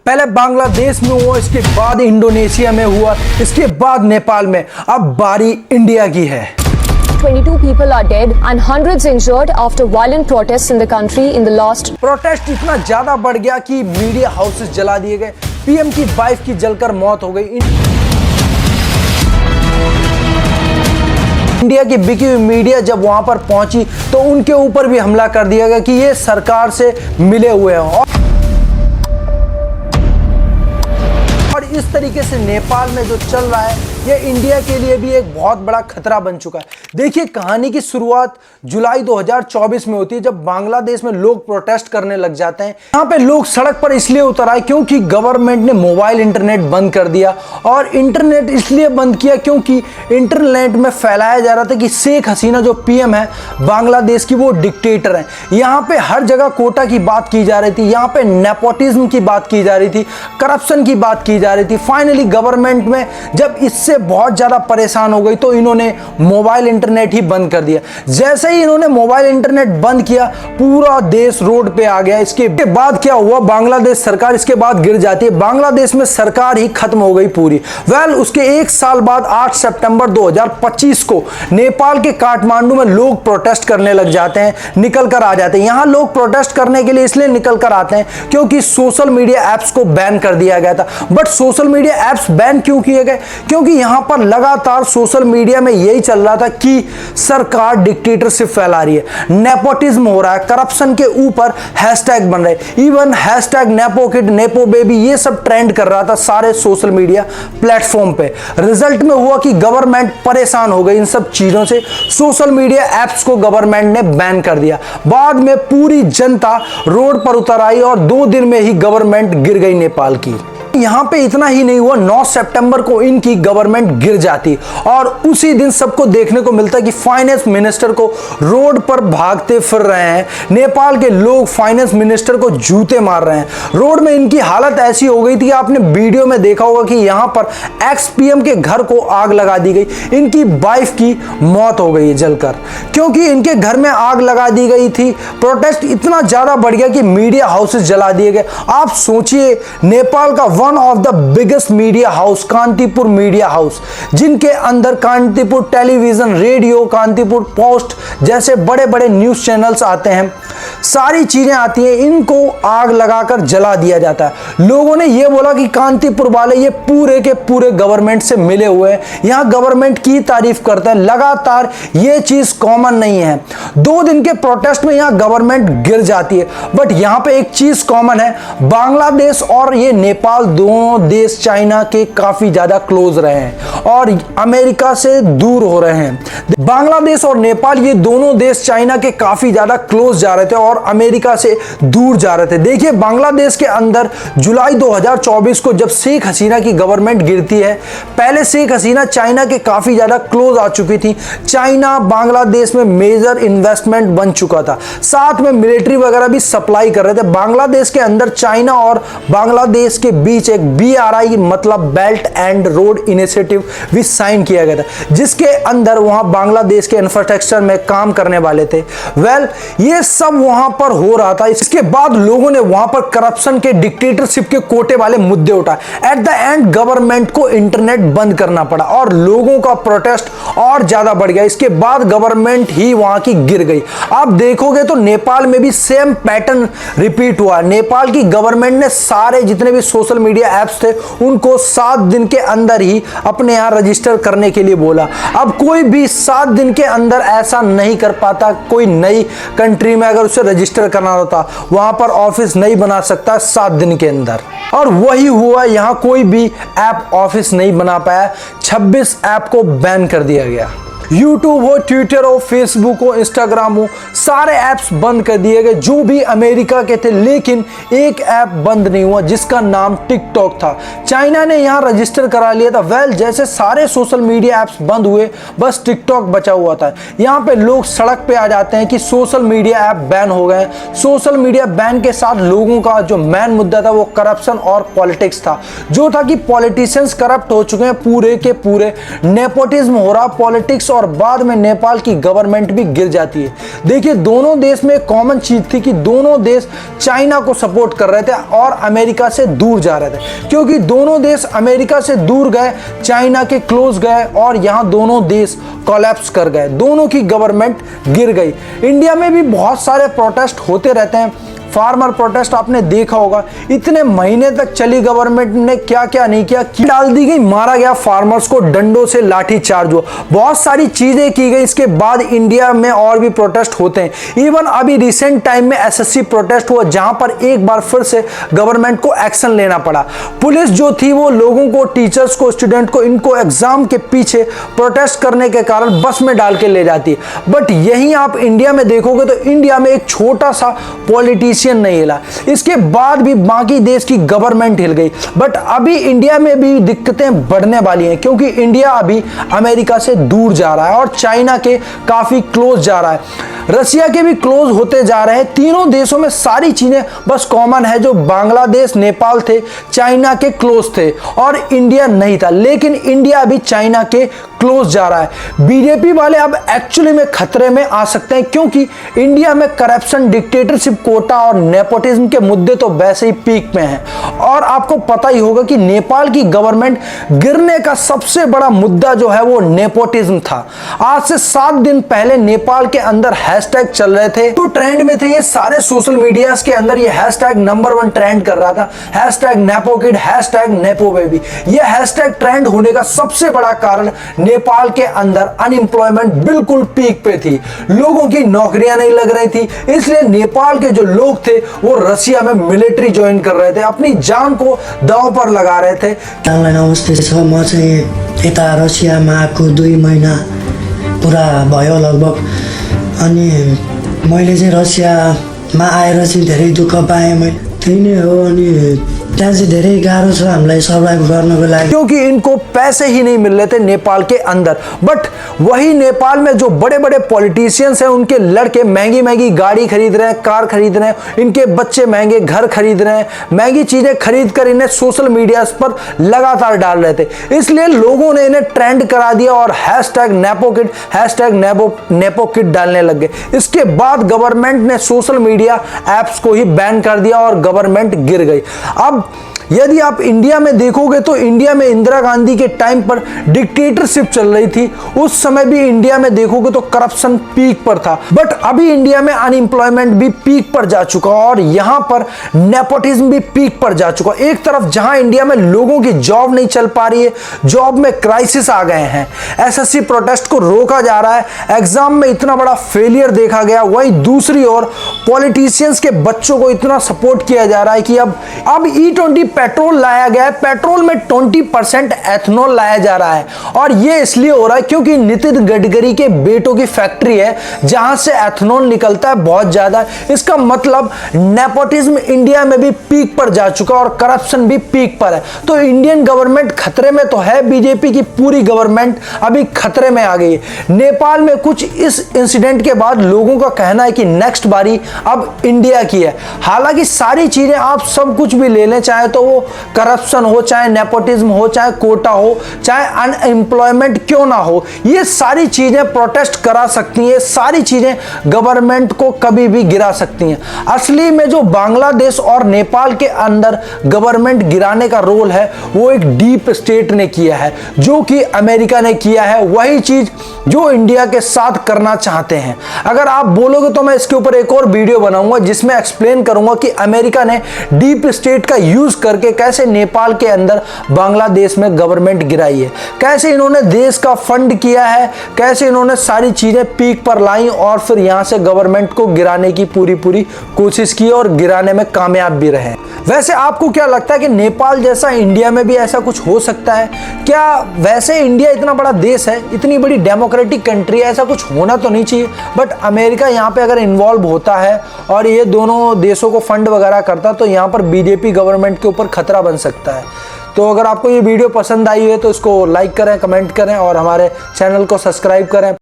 पहले बांग्लादेश में हुआ, इसके बाद इंडोनेशिया में हुआ, इसके बाद नेपाल में, अब बारी इंडिया की है। 22 people are dead and hundreds injured after violent protests in the country in the last. Protest इतना ज्यादा बढ़ गया कि मीडिया हाउसेस जला दिए गए, पीएम की वाइफ की जलकर मौत हो गई। इंडिया की बिकी हुई मीडिया जब वहां पर पहुंची तो उनके ऊपर भी हमला कर दिया गया कि ये सरकार से मिले हुए हैं। और इस तरीके से नेपाल में जो चल रहा है ये इंडिया के लिए भी एक बहुत बड़ा खतरा बन चुका है। देखिए, कहानी की शुरुआत जुलाई 2024 में होती है, जब बांग्लादेश में लोग प्रोटेस्ट करने लग जाते हैं। यहाँ पे लोग सड़क पर इसलिए उतर आए क्योंकि गवर्नमेंट ने मोबाइल इंटरनेट बंद कर दिया, और इंटरनेट इसलिए बंद किया क्योंकि इंटरनेट में फैलाया जा रहा था कि शेख हसीना जो पीएम है बांग्लादेश की, वो डिक्टेटर है। यहाँ पे हर जगह कोटा की बात की जा रही थी, यहाँ पे नेपोटिज्म की बात की जा रही थी, करप्शन की बात की जा रही थी। फाइनली गवर्नमेंट में जब इससे बहुत ज्यादा परेशान हो गई तो इन्होंने मोबाइल इंटरनेट ही बंद कर दिया। जैसे ही इन्होंने मोबाइल इंटरनेट बंद किया, पूरा देश रोड पे आ गया। इसके बाद क्या हुआ, बांग्लादेश सरकार इसके बाद गिर जाती है, बांग्लादेश में सरकार ही खत्म हो गई पूरी। उसके एक साल बाद 8 सितंबर 2025 को नेपाल के काठमांडू में लोग प्रोटेस्ट करने लग जाते हैं, निकल कर आ जाते हैं। यहां लोग प्रोटेस्ट करने के लिए इसलिए निकल कर आते हैं क्योंकि सोशल मीडिया एप्स को बैन कर दिया गया था। But social media apps ban क्यों किए गए? क्योंकि यहां पर लगातार सोशल मीडिया में यही चल रहा था कि सरकार डिक्टेटरशिप फैला रही है, नेपोटिज्म हो रहा है, करप्शन के ऊपर हैशटैग बन रहे, even hashtag nepo kid, nepo baby, ये सब ट्रेंड कर रहा था सारे सोशल मीडिया प्लेटफॉर्म पे। रिजल्ट में हुआ कि गवर्नमेंट परेशान हो गई इन सब चीजों से, सोशल मीडिया एप्स को गवर्नमेंट ने बैन कर दिया। बाद में पूरी जनता रोड पर उतर आई और 2 दिन में ही गवर्नमेंट गिर गई नेपाल की। यहां पे इतना ही नहीं हुआ, 9 सितंबर को इनकी गवर्नमेंट गिर जाती और उसी दिन सबको देखने को मिलता कि फाइनेंस मिनिस्टर को रोड पर भागते फिर रहे हैं। नेपाल के लोग फाइनेंस मिनिस्टर को जूते मार रहे हैं। रोड में इनकी हालत ऐसी हो गई थी, आपने वीडियो में देखा होगा कि यहां पर एक्स पीएम के घर को आग लगा दी गई, इनकी वाइफ की मौत हो गई है जलकर, क्योंकि इनके घर में आग लगा दी गई थी। प्रोटेस्ट इतना ज्यादा बढ़ गया कि मीडिया हाउसेस जला दिए गए। आप सोचिए, नेपाल का one of the biggest media house Kantipur media house, जिनके अंदर Kantipur television, radio, Kantipur post जैसे बड़े बड़े न्यूज चैनल्स आते हैं, सारी चीजें आती हैं, इनको आग लगाकर जला दिया जाता है। लोगों ने यह बोला कि कांतिपुर वाले ये पूरे के पूरे गवर्नमेंट से मिले हुए हैं, यहां गवर्नमेंट की तारीफ करते हैं। लगातार ये चीज कॉमन नहीं है। 2 दिन के प्रोटेस्ट में यहां गवर्नमेंट गिर जाती है। बट यहां पे एक चीज कॉमन है, बांग्लादेश और ये नेपाल दोनों देश चाइना के काफी ज्यादा क्लोज रहे हैं और अमेरिका से दूर हो रहे हैं। बांग्लादेश और नेपाल ये दोनों देश चाइना के काफी ज्यादा क्लोज जा रहे थे और अमेरिका से दूर जा रहे थे। देखिए, बांग्लादेश के अंदर जुलाई 2024 को जब शेख हसीना की गवर्नमेंट गिरती है, पहले शेख हसीना चाइना के काफी ज्यादा क्लोज आ चुकी थी। चाइना बांग्लादेश में मेजर इन्वेस्टमेंट बन चुका था, साथ में मिलिट्री वगैरह भी सप्लाई कर रहे थे। बांग्लादेश के अंदर चाइना और बांग्लादेश के बीच एक BRI मतलब बेल्ट एंड रोड इनिशिएटिव भी साइन किया गया था, जिसके अंदर वहां बांग्लादेश के इंफ्रास्ट्रक्चर में काम करने वाले थे। ये सब वहां पर हो रहा था। इसके बाद लोगों ने वहां पर करप्शन के, डिक्टेटरशिप के कोटे वाले मुद्दे उठाए। एट द एंड गवर्नमेंट को इंटरनेट बंद करना पड़ा और लोगों का प्रोटेस्ट और ज्यादा बढ़ गया। इसके बाद गवर्नमेंट ही वहां की गिर गई। आप देखोगे तो नेपाल में भी सेम पैटर्न रिपीट हुआ। नेपाल की गवर्नमेंट ने सारे जितने भी सोशल मीडिया एप्स थे उनको 7 दिन के अंदर ही अपने यहां रजिस्टर करने के लिए बोला। अब कोई भी 7 दिन के अंदर ऐसा नहीं कर पाता। कोई नई कंट्री में अगर उसे रजिस्टर करना होता, वहां पर ऑफिस नहीं बना सकता 7 दिन के अंदर, और वही हुआ। यहां कोई भी ऐप ऑफिस नहीं बना पाया। 26 ऐप को बैन कर दिया गया। यूट्यूब हो, ट्विटर हो, फेसबुक हो, इंस्टाग्राम हो, सारे ऐप्स बंद कर दिए गए जो भी अमेरिका के थे। लेकिन एक ऐप बंद नहीं हुआ जिसका नाम टिकटॉक था। चाइना ने यहाँ रजिस्टर करा लिया था। जैसे सारे सोशल मीडिया ऐप्स बंद हुए, बस टिकटॉक बचा हुआ था। यहाँ पे लोग सड़क पे आ जाते हैं कि सोशल मीडिया ऐप बैन हो गए। सोशल मीडिया बैन के साथ लोगों का जो मेन मुद्दा था वो करप्शन और पॉलिटिक्स था, जो था कि पॉलिटिशियंस करप्ट हो चुके हैं, पूरे के पूरे नेपोटिज्म हो रहा, पॉलिटिक्स और बाद में नेपाल की गवर्नमेंट भी गिर जाती है। देखिए दोनों देश में कॉमन चीज थी कि दोनों देश चाइना को सपोर्ट कर रहे थे और अमेरिका से दूर जा रहे थे, क्योंकि दोनों देश अमेरिका से दूर गए, चाइना के क्लोज गए और यहां दोनों देश कोलैप्स कर गए, दोनों की गवर्नमेंट गिर गई। इंडिया में भी बहुत सारे प्रोटेस्ट होते रहते हैं, फार्मर प्रोटेस्ट आपने देखा होगा, इतने महीने तक चली गवर्नमेंट ने क्या क्या नहीं किया, डाल दी गई, मारा गया फार्मर्स को, डंडों से लाठी चार्ज हुआ, बहुत सारी चीजें की गई। इसके बाद इंडिया में और भी प्रोटेस्ट होते हैं। इवन अभी रिसेंट टाइम में एसएससी प्रोटेस्ट हुआ जहां पर एक बार फिर से गवर्नमेंट को एक्शन लेना पड़ा। पुलिस जो थी वो लोगों को, टीचर्स को, स्टूडेंट को, इनको एग्जाम के पीछे प्रोटेस्ट करने के कारण बस में डाल के ले जाती है। बट यहीं आप इंडिया में देखोगे तो इंडिया में एक छोटा सा पॉलिटिशियन नहीं हिला, इसके बाद भी बाकी देश की गवर्नमेंट हिल गई। बट अभी इंडिया में भी दिक्कतें बढ़ने वाली हैं, क्योंकि इंडिया अभी अमेरिका से दूर जा रहा है और चाइना के काफी क्लोज जा रहा है, रशिया के भी क्लोज होते जा रहे हैं। तीनों देशों में सारी चीजें बस कॉमन है, जो बांग्लादेश, नेपाल थे चाइना के क्लोज थे और इंडिया नहीं था, लेकिन इंडिया अभी चाइना के क्लोज जा रहा है। बीजेपी वाले अब एक्चुअली में खतरे में आ सकते हैं, क्योंकि इंडिया में करप्शन, डिक्टेटरशिप, कोटा और नेपोटिज्म के मुद्दे तो वैसे ही पीक में हैं। और आपको पता ही होगा कि नेपाल की गवर्नमेंट गिरने का सबसे बड़ा मुद्दा जो है वो नेपोटिज्म था। आज से 7 दिन पहले नेपाल के अंदर हैशटैग चल रहे थे, तो ट्रेंड में थे ये सारे सोशल मीडिया के अंदर, ये हैशटैग नंबर 1 ट्रेंड कर रहा था, हैशटैग नेपोकिड, हैशटैग नेपोबेबी। ये हैशटैग ट्रेंड होने का सबसे बड़ा कारण नेपाल के अंदर अनएम्प्लॉयमेंट बिल्कुल पीक पे थी, लोगों की नौकरियां नहीं लग रही थी, इसलिए नेपाल के जो लोग थे वो रसिया में मिलिट्री ज्वाइन कर रहे थे, अपनी जान को दांव पर लगा रहे थे। नमस्ते छ, म चाहिँ यता रसियामा आएको 2 महिना पुरा भयो लगभग। अनि मैले चाहिँ रसियामा आएर चाहिँ धेरै दुःख पाएँ, मैले त्यही नै हो। अनि त्यहाँ चाहिँ धेरै गाह्रो छ हामीलाई सर्भाइभ गर्नको लागि, क्योंकि इनको पैसे ही नहीं मिल रहे थे नेपाल के अंदर। बट वही नेपाल में जो बड़े बड़े पॉलिटिशियंस हैं, उनके लड़के महंगी महंगी गाड़ी खरीद रहे हैं, कार खरीद रहे हैं, इनके बच्चे महंगे घर खरीद रहे हैं, महंगी चीजें खरीद कर इन्हें सोशल मीडिया पर लगातार डाल रहे थे, इसलिए लोगों ने इन्हें ट्रेंड करा दिया और हैशटैग नेपोकिड, हैशटैग नेपोकिड डालने लग गए। इसके बाद गवर्नमेंट ने सोशल मीडिया एप्स को ही बैन कर दिया और गवर्नमेंट गिर गई। अब यदि आप इंडिया में देखोगे तो इंडिया में इंदिरा गांधी के टाइम पर डिक्टेटरशिप चल रही थी, उस समय भी इंडिया में देखोगे तो करप्शन पीक पर था। बट अभी इंडिया में अनएम्प्लॉयमेंट भी पीक पर जा चुका और यहां पर नेपोटिज्म भी पीक पर जा चुका। एक तरफ जहां इंडिया में लोगों की जॉब नहीं चल पा रही है, जॉब में क्राइसिस आ गए हैं, एसएससी प्रोटेस्ट को रोका जा रहा है, एग्जाम में इतना बड़ा फेलियर देखा गया, वहीं दूसरी ओर पॉलिटिशियंस के बच्चों को इतना सपोर्ट किया जा रहा है कि अब E20 पेट्रोल लाया गया है, पेट्रोल में 20% एथनॉल लाया जा रहा है। और ये इसलिए हो रहा है क्योंकि नितिन गडकरी के बेटों की फैक्ट्री है जहां से एथनॉल निकलता है बहुत ज्यादा। इसका मतलब नेपोटिज्म इंडिया में भी पीक पर जा चुका और करप्शन भी पीक पर है। तो इंडियन गवर्नमेंट खतरे में तो है, बीजेपी की पूरी गवर्नमेंट अभी खतरे में आ गई है। नेपाल में कुछ इस इंसिडेंट के बाद लोगों का कहना है कि नेक्स्ट बारी अब इंडिया की है। हालांकि सारी चीजें आप सब कुछ भी ले लें, चाहे तो वो करप्शन हो, चाहे नेपोटिज्म हो, चाहे कोटा हो, चाहे अनएम्प्लॉयमेंट क्यों ना हो, ये सारी चीजें प्रोटेस्ट करा सकती हैं, सारी चीजें गवर्नमेंट को कभी भी गिरा सकती हैं। असली में जो बांग्लादेश और नेपाल के अंदर गवर्नमेंट गिराने का रोल है वो एक डीप स्टेट ने किया है, जो कि अमेरिका ने किया है, वही चीज जो इंडिया के साथ करना चाहते हैं। अगर आप बोलोगे तो मैं इसके ऊपर एक और वीडियो बनाऊंगा जिसमें एक्सप्लेन करूंगा कि अमेरिका ने डीप स्टेट का यूज करके कैसे नेपाल के अंदर बांग्लादेश में गवर्नमेंट गिराई है, कैसे इन्होंने देश का फंड किया है, कैसे इन्होंने सारी चीजें पीक पर लाई और फिर यहां से गवर्नमेंट को गिराने की पूरी कोशिश की और गिराने में कामयाब भी रहे। वैसे आपको क्या लगता है कि नेपाल जैसा इंडिया में भी ऐसा कुछ हो सकता है क्या? वैसे इंडिया इतना बड़ा देश है, इतनी बड़ी डेमोक्रेटिक कंट्री है, ऐसा कुछ होना तो नहीं चाहिए। बट अमेरिका यहाँ पे अगर इन्वॉल्व होता है और ये दोनों देशों को फंड वगैरह करता तो यहाँ पर बीजेपी गवर्नमेंट के ऊपर खतरा बन सकता है। तो अगर आपको ये वीडियो पसंद आई है तो इसको लाइक करें, कमेंट करें और हमारे चैनल को सब्सक्राइब करें।